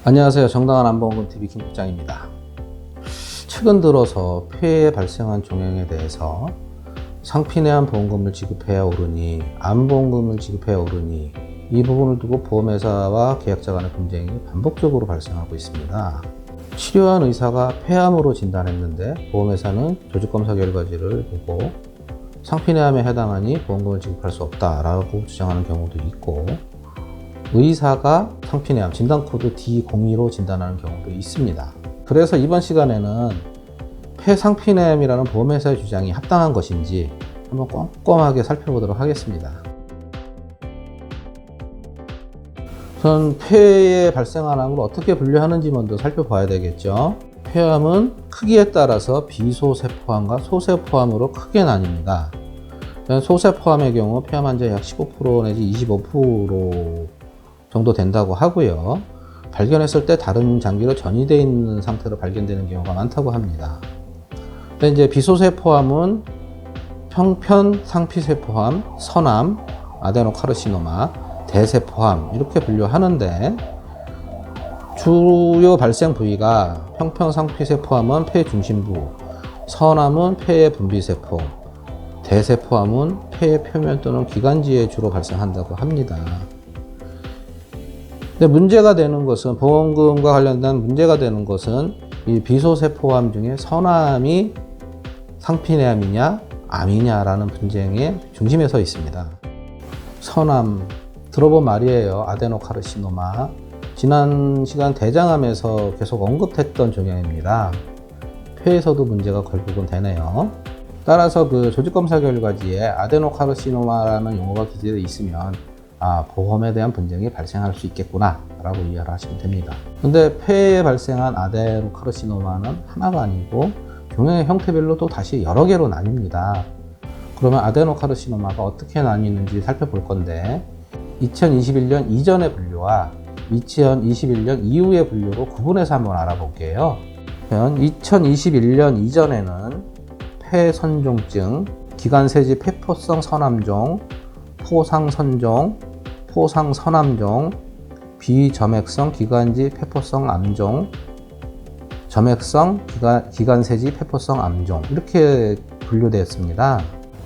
안녕하세요. 정당한 안보험금TV 김국장입니다. 최근 들어서 폐에 발생한 종양에 대해서 상피내암 보험금을 지급해야 오르니 암보험금을 지급해야 오르니 이 부분을 두고 보험회사와 계약자 간의 분쟁이 반복적으로 발생하고 있습니다. 치료한 의사가 폐암으로 진단했는데 보험회사는 조직검사 결과지를 보고 상피내암에 해당하니 보험금을 지급할 수 없다라고 주장하는 경우도 있고, 의사가 상피내암 진단코드 D02로 진단하는 경우도 있습니다. 그래서 이번 시간에는 폐상피내암이라는 보험회사의 주장이 합당한 것인지 한번 꼼꼼하게 살펴보도록 하겠습니다. 우선 폐에 발생한 암을 어떻게 분류하는지 먼저 살펴봐야 되겠죠. 폐암은 크기에 따라서 비소세포암과 소세포암으로 크게 나뉩니다. 소세포암의 경우 폐암 환자의 약 15% 내지 25% 정도 된다고 하고요. 발견했을 때 다른 장기로 전이되어 있는 상태로 발견되는 경우가 많다고 합니다. 근데 이제 비소세포암은 평편 상피세포암, 선암, 아데노카르시노마, 대세포암 이렇게 분류하는데, 주요 발생 부위가 평편 상피세포암은 폐 중심부, 선암은 폐의 분비세포, 대세포암은 폐의 표면 또는 기관지에 주로 발생한다고 합니다. 근데 문제가 되는 것은, 보험금과 관련된 문제가 되는 것은 이 비소세포암 중에 선암이 상피내암이냐 암이냐라는 분쟁의 중심에 서 있습니다. 선암 들어본 말이에요. 아데노카르시노마. 지난 시간 대장암에서 계속 언급했던 종양입니다. 폐에서도 문제가 결국은 되네요. 따라서 그 조직검사 결과지에 아데노카르시노마라는 용어가 기재되어 있으면 보험에 대한 분쟁이 발생할 수 있겠구나 라고 이해를 하시면 됩니다. 근데 폐에 발생한 아데노카르시노마는 하나가 아니고 종양의 형태별로 또 다시 여러 개로 나뉩니다. 그러면 아데노카르시노마가 어떻게 나뉘는지 살펴볼 건데, 2021년 이전의 분류와 2021년 이후의 분류로 구분해서 한번 알아볼게요. 2021년 이전에는 폐선종증, 기관세지 폐포성 선암종, 포상선종, 포상선암종, 비점액성 기관지 폐포성 암종, 점액성 기관세지 폐포성 암종 이렇게 분류되었습니다.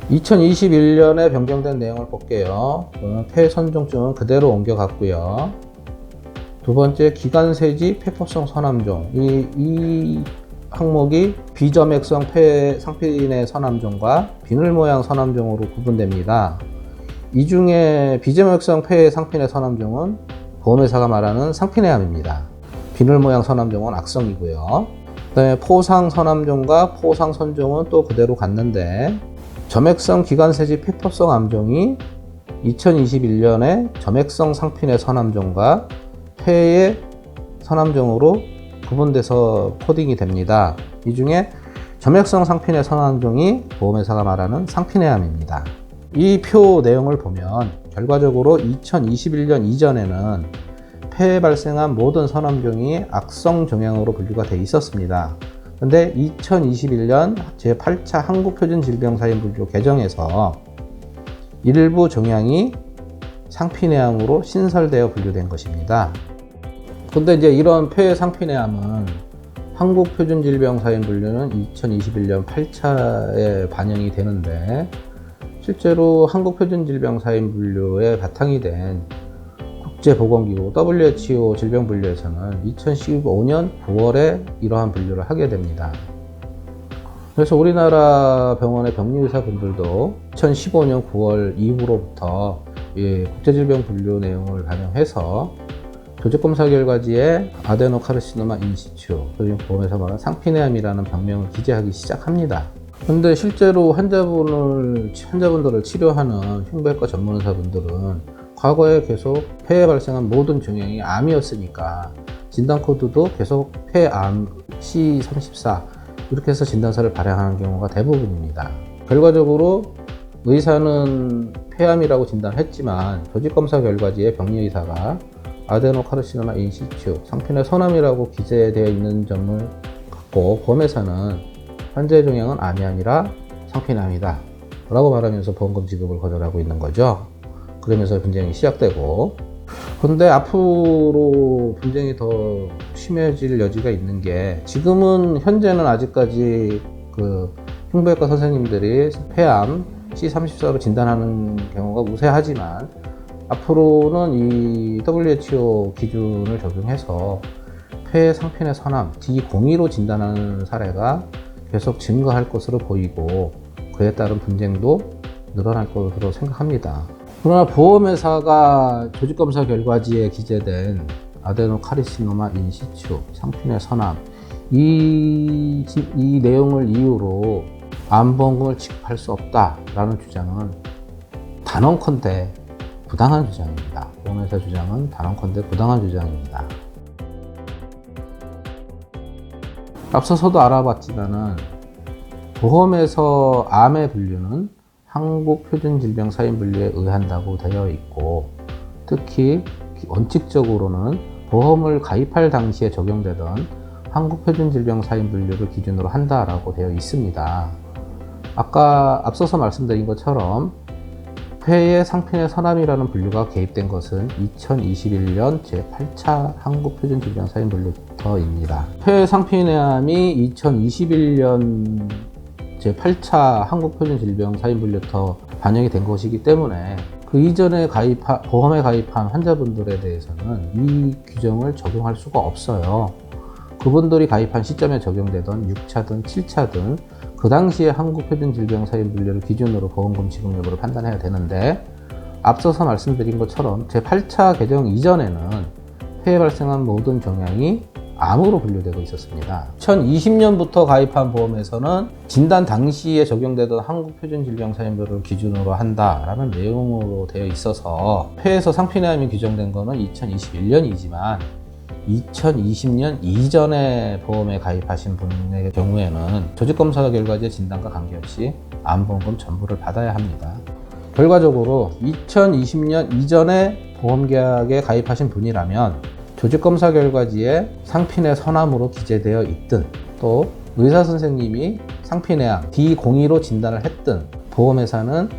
2021년에 변경된 내용을 볼게요. 폐선종증은 그대로 옮겨갔고요. 두 번째 기관세지 폐포성 선암종, 이 항목이 비점액성 폐 상피내 선암종과 비늘 모양 선암종으로 구분됩니다. 이 중에 비점액성 폐 상피내 선암종은 보험회사가 말하는 상피내암입니다. 비늘 모양 선암종은 악성이고요. 그 다음에 포상 선암종과 포상 선종은 또 그대로 갔는데, 점액성 기관세지 폐포성 암종이 2021년에 점액성 상피내 선암종과 폐의 선암종으로 구분돼서 코딩이 됩니다. 이 중에 점액성 상피내 선암종이 보험회사가 말하는 상피내암입니다. 이 표 내용을 보면 결과적으로 2021년 이전에는 폐에 발생한 모든 선암종이 악성 종양으로 분류가 되어 있었습니다. 그런데 2021년 제8차 한국표준질병사인 분류 개정에서 일부 종양이 상피내암으로 신설되어 분류된 것입니다. 근데 이제 이런 폐 상피내암은 한국표준질병사인 분류는 2021년 8차에 반영이 되는데, 실제로 한국표준질병사인 분류의 바탕이 된 국제보건기구 WHO 질병분류에서는 2015년 9월에 이러한 분류를 하게 됩니다. 그래서 우리나라 병원의 병리의사분들도 2015년 9월 이후로부터 국제질병분류 내용을 반영해서 조직검사 결과지에 아데노카르시노마 인시추, 그리고 보험에서 말하는 상피내암이라는 병명을 기재하기 시작합니다. 근데 실제로 환자분들을 치료하는 흉부외과 전문의사분들은 과거에 계속 폐에 발생한 모든 종양이 암이었으니까 진단코드도 계속 폐암 C34 이렇게 해서 진단서를 발행하는 경우가 대부분입니다. 결과적으로 의사는 폐암이라고 진단했지만 조직검사 결과지에 병리의사가 아데노카르시노마 인시추, 상피내 선암이라고 기재되어 있는 점을 갖고 보험회사는 환자의 종양은 암이 아니라 상피내암이다 라고 말하면서 보험금 지급을 거절하고 있는 거죠. 그러면서 분쟁이 시작되고, 근데 앞으로 분쟁이 더 심해질 여지가 있는 게, 지금은 현재는 아직까지 그 흉부외과 선생님들이 폐암 C34로 진단하는 경우가 우세하지만, 앞으로는 이 WHO 기준을 적용해서 폐 상편의 선암 D02로 진단하는 사례가 계속 증가할 것으로 보이고, 그에 따른 분쟁도 늘어날 것으로 생각합니다. 그러나 보험회사가 조직검사 결과지에 기재된 아데노카리시노마 인시추, 상편의 선암, 이 내용을 이유로 암보험금을 지급할 수 없다라는 주장은 단언컨대 부당한 주장입니다. 보험회사 주장은 단언컨대 부당한 주장입니다. 앞서서도 알아봤지만은 보험에서 암의 분류는 한국표준질병사인분류에 의한다고 되어 있고, 특히 원칙적으로는 보험을 가입할 당시에 적용되던 한국표준질병사인분류를 기준으로 한다라고 되어 있습니다. 아까 앞서서 말씀드린 것처럼 폐의 상편의 선암이라는 분류가 개입된 것은 2021년 제8차 한국표준질병사인분류부터입니다. 폐의 상편의암이 2021년 제8차 한국표준질병사인분류부터 반영이 된 것이기 때문에 그 이전에 보험에 가입한 환자분들에 대해서는 이 규정을 적용할 수가 없어요. 그분들이 가입한 시점에 적용되던 6차든 7차든 그 당시에 한국표준질병사인분류를 기준으로 보험금 지급 여부를 판단해야 되는데, 앞서서 말씀드린 것처럼 제8차 개정 이전에는 폐에 발생한 모든 종양이 암으로 분류되고 있었습니다. 2020년부터 가입한 보험에서는 진단 당시에 적용되던 한국표준질병사인분류를 기준으로 한다라는 내용으로 되어 있어서 폐에서 상피내암이 규정된 것은 2021년이지만 2020년 이전에 보험에 가입하신 분의 경우에는 조직검사 결과지의 진단과 관계없이 암보험금 전부를 받아야 합니다. 결과적으로 2020년 이전에 보험계약에 가입하신 분이라면 조직검사 결과지에 상피내 선암으로 기재되어 있든, 또 의사선생님이 상피내암 D02로 진단을 했든, 보험회사는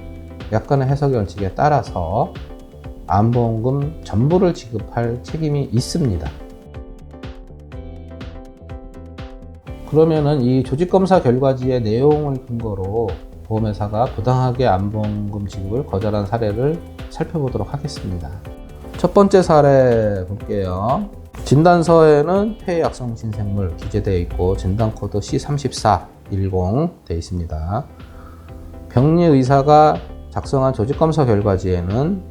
약관의 해석의 원칙에 따라서 암보험금 전부를 지급할 책임이 있습니다. 그러면은 이 조직검사 결과지의 내용을 근거로 보험회사가 부당하게 암보험금 지급을 거절한 사례를 살펴보도록 하겠습니다. 첫 번째 사례 볼게요. 진단서에는 폐약성 신생물 기재되어 있고 진단코드 C3410 되어 있습니다. 병리 의사가 작성한 조직검사 결과지에는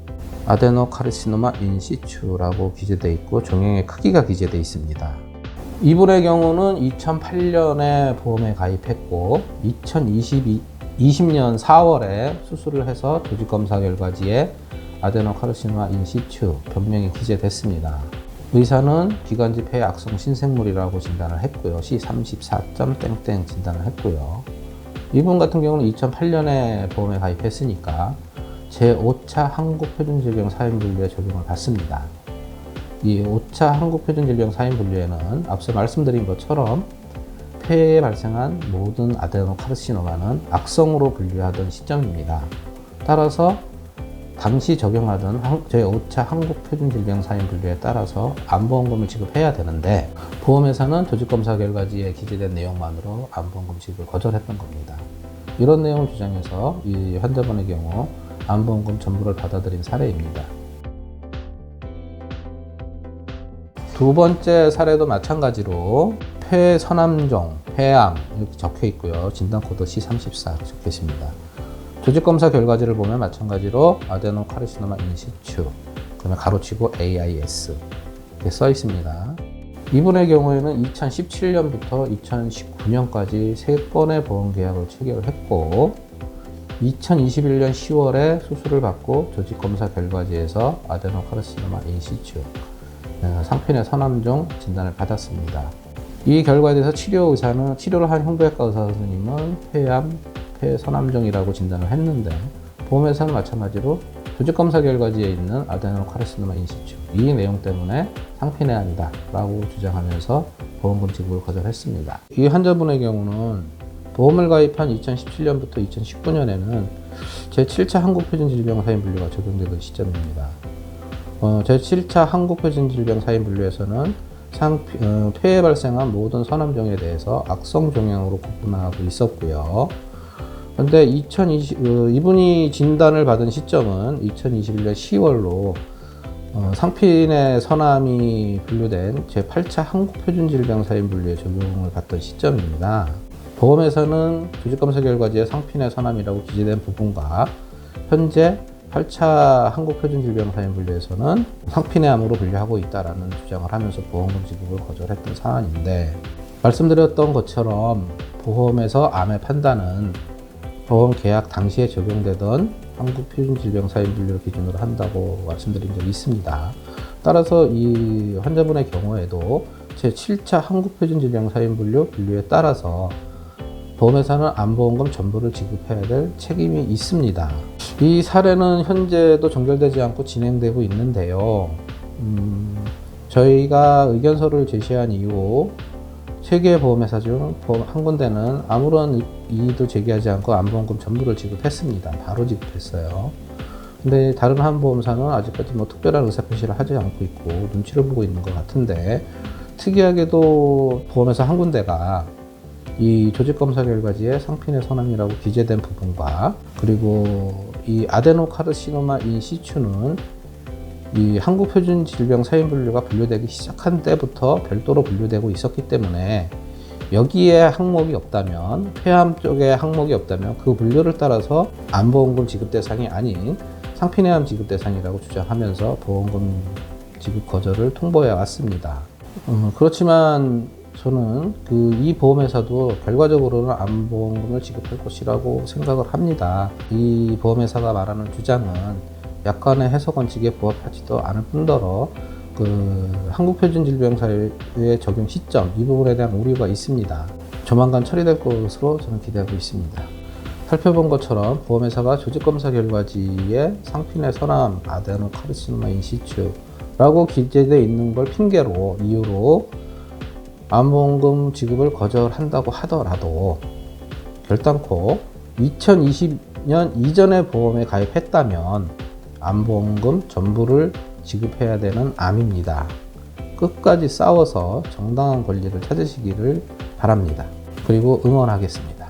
아데노카리시노마 인시추라고 기재되어 있고 종양의 크기가 기재되어 있습니다. 이분의 경우는 2008년에 보험에 가입했고 2020년 4월에 수술을 해서 조직검사 결과지에 아데노카리시노마 인시추 병명이 기재됐습니다. 의사는 기관지 폐 악성 신생물이라고 진단을 했고요. C34.땡땡 진단을 했고요. 이분 같은 경우는 2008년에 보험에 가입했으니까 제5차 한국표준질병 사인분류에 적용을 받습니다. 이 5차 한국표준질병 사인분류에는 앞서 말씀드린 것처럼 폐에 발생한 모든 아데노카르시노마는 악성으로 분류하던 시점입니다. 따라서 당시 적용하던 제5차 한국표준질병 사인분류에 따라서 암보험금을 지급해야 되는데, 보험회사는 조직검사 결과지에 기재된 내용만으로 암보험금 지급을 거절했던 겁니다. 이런 내용을 주장해서 이 환자분의 경우 암보험금 전부를 받아들인 사례입니다. 두 번째 사례도 마찬가지로 폐 선암종, 폐암 이렇게 적혀 있고요. 진단코드 C34 적혀 있습니다. 조직검사 결과지를 보면 마찬가지로 아데노카리시노마 인시추, 그다음에 가로치고 AIS 이렇게 써 있습니다. 이분의 경우에는 2017년부터 2019년까지 3번의 보험계약을 체결을 했고 2021년 10월에 수술을 받고 조직검사 결과지에서 아데노카리시노마 인시추 상편의 선암종 진단을 받았습니다. 이 결과에 대해서 치료를 한 흉부외과 의사 선생님은 폐암, 폐선암종이라고 진단을 했는데, 보험회사는 마찬가지로 조직검사 결과지에 있는 아데노카리시노마 인시추 이 내용 때문에 상피내암이다 라고 주장하면서 보험금 지급을 거절했습니다. 이 환자분의 경우는 보험을 가입한 2017년부터 2019년에는 제7차 한국표준질병사인분류가 적용되던 시점입니다. 제7차 한국표준질병 사인분류에서는 폐에 발생한 모든 선암종에 대해서 악성종양으로 구분하고 있었고요. 그런데 이분이 진단을 받은 시점은 2021년 10월로 상핀의 선암이 분류된 제8차 한국표준질병 사인분류에 적용을 받던 시점입니다. 보험에서는 조직검사 결과지에 상핀의 선암이라고 기재된 부분과 현재 8차 한국표준질병 사인분류에서는 상핀의 암으로 분류하고 있다라는 주장을 하면서 보험금 지급을 거절했던 사안인데, 말씀드렸던 것처럼 보험에서 암의 판단은 보험 계약 당시에 적용되던 한국표준질병 사인분류를 기준으로 한다고 말씀드린 적이 있습니다. 따라서 이 환자분의 경우에도 제7차 한국표준질병 사인분류에 따라서 보험회사는 암보험금 전부를 지급해야 될 책임이 있습니다. 이 사례는 현재도 종결되지 않고 진행되고 있는데요. 저희가 의견서를 제시한 이후 3개의 보험회사 중 한 군데는 아무런 이의도 제기하지 않고 암보험금 전부를 지급했습니다. 바로 지급했어요. 근데 다른 한 보험사는 아직까지 특별한 의사표시를 하지 않고 있고 눈치를 보고 있는 것 같은데, 특이하게도 보험회사 한 군데가 이 조직검사 결과지에 상핀의 선암이라고 기재된 부분과, 그리고 이 아데노카르시노마 인시추는 이 한국표준질병 사인분류가 분류되기 시작한 때부터 별도로 분류되고 있었기 때문에 여기에 항목이 없다면, 폐암 쪽에 항목이 없다면 그 분류를 따라서 암보험금 지급 대상이 아닌 상핀의 암 지급 대상이라고 주장하면서 보험금 지급 거절을 통보해 왔습니다. 그렇지만 저는 이 보험회사도 결과적으로는 암보험금을 지급할 것이라고 생각을 합니다. 이 보험회사가 말하는 주장은 약간의 해석 원칙에 부합하지도 않을 뿐더러 한국표준질병사의 적용 시점, 이 부분에 대한 오류가 있습니다. 조만간 처리될 것으로 저는 기대하고 있습니다. 살펴본 것처럼 보험회사가 조직검사 결과지에 상핀의 선암, 아데노카르시노마 인시추라고 기재되어 있는 걸 이유로 암보험금 지급을 거절한다고 하더라도 결단코 2020년 이전에 보험에 가입했다면 암보험금 전부를 지급해야 되는 암입니다. 끝까지 싸워서 정당한 권리를 찾으시기를 바랍니다. 그리고 응원하겠습니다.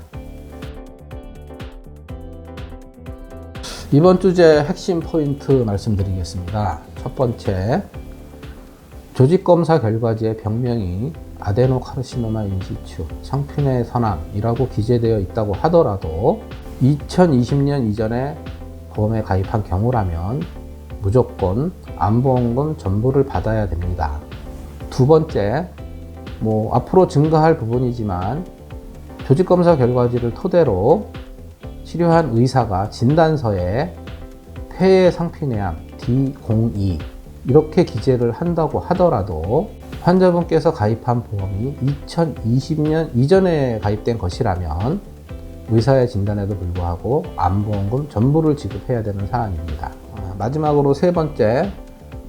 이번 주제 핵심 포인트 말씀드리겠습니다. 첫 번째, 조직검사 결과지의 병명이 아데노카르시노마 인시추, 상핀의 선암이라고 기재되어 있다고 하더라도 2020년 이전에 보험에 가입한 경우라면 무조건 암보험금 전부를 받아야 됩니다. 두 번째, 앞으로 증가할 부분이지만 조직검사 결과지를 토대로 치료한 의사가 진단서에 폐의 상핀의 암 D02 이렇게 기재를 한다고 하더라도 환자분께서 가입한 보험이 2020년 이전에 가입된 것이라면 의사의 진단에도 불구하고 암보험금 전부를 지급해야 되는 사안입니다. 마지막으로 세 번째,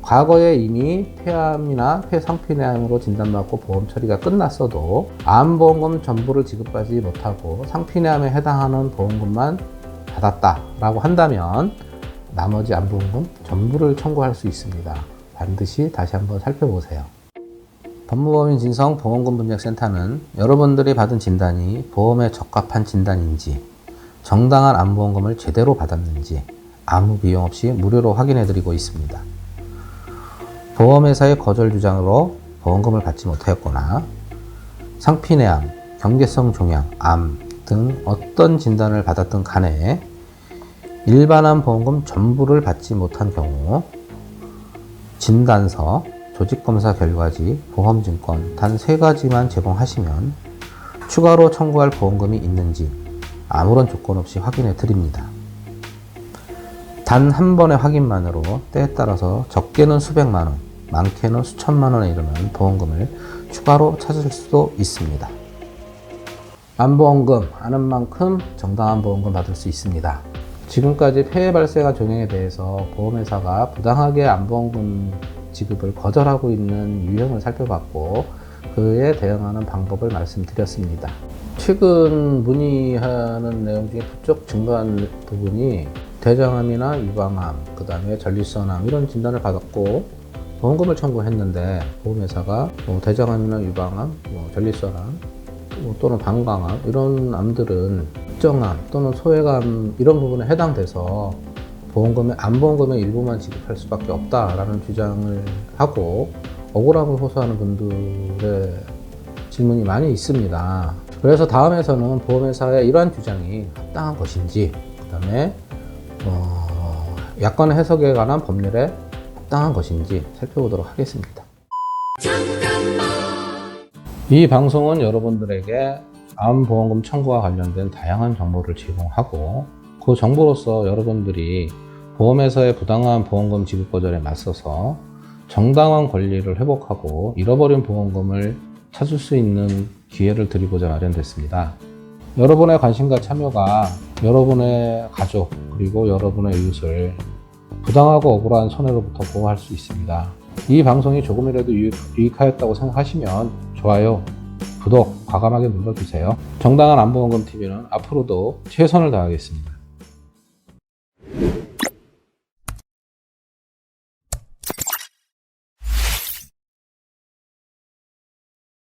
과거에 이미 폐암이나 폐상핀의 암으로 진단받고 보험 처리가 끝났어도 암보험금 전부를 지급받지 못하고 상핀의 암에 해당하는 보험금만 받았다라고 한다면 나머지 암보험금 전부를 청구할 수 있습니다. 반드시 다시 한번 살펴보세요. 법무법인 진성 보험금 분석센터는 여러분들이 받은 진단이 보험에 적합한 진단인지, 정당한 암보험금을 제대로 받았는지 아무 비용 없이 무료로 확인해드리고 있습니다. 보험회사의 거절 주장으로 보험금을 받지 못하였거나 상핀의 암, 경계성 종양, 암 등 어떤 진단을 받았든 간에 일반암 보험금 전부를 받지 못한 경우 진단서, 조직검사 결과지, 보험증권 단 3가지만 제공하시면 추가로 청구할 보험금이 있는지 아무런 조건 없이 확인해 드립니다. 단 한 번의 확인만으로 때에 따라서 적게는 수백만 원, 많게는 수천만 원에 이르는 보험금을 추가로 찾을 수도 있습니다. 암보험금 아는 만큼 정당한 보험금 받을 수 있습니다. 지금까지 폐해 발생한 종양에 대해서 보험회사가 부당하게 암보험금 지급을 거절하고 있는 유형을 살펴봤고 그에 대응하는 방법을 말씀드렸습니다. 최근 문의하는 내용 중에 부쩍 증가한 부분이 대장암이나 유방암, 그 다음에 전립선암 이런 진단을 받았고 보험금을 청구했는데 보험회사가 대장암이나 유방암, 전립선암 또는 방광암 이런 암들은 특정암 또는 소외암 이런 부분에 해당돼서 암보험금의 일부만 지급할 수밖에 없다라는 주장을 하고 억울함을 호소하는 분들의 질문이 많이 있습니다. 그래서 다음에서는 보험회사의 이러한 주장이 합당한 것인지, 그 다음에 약관 해석에 관한 법률에 합당한 것인지 살펴보도록 하겠습니다. 이 방송은 여러분들에게 암보험금 청구와 관련된 다양한 정보를 제공하고 그 정보로서 여러분들이 보험회사의 부당한 보험금 지급 거절에 맞서서 정당한 권리를 회복하고 잃어버린 보험금을 찾을 수 있는 기회를 드리고자 마련됐습니다. 여러분의 관심과 참여가 여러분의 가족 그리고 여러분의 이웃을 부당하고 억울한 손해로부터 보호할 수 있습니다. 이 방송이 조금이라도 유익하였다고 생각하시면 좋아요, 구독 과감하게 눌러주세요. 정당한 암보험금 TV는 앞으로도 최선을 다하겠습니다.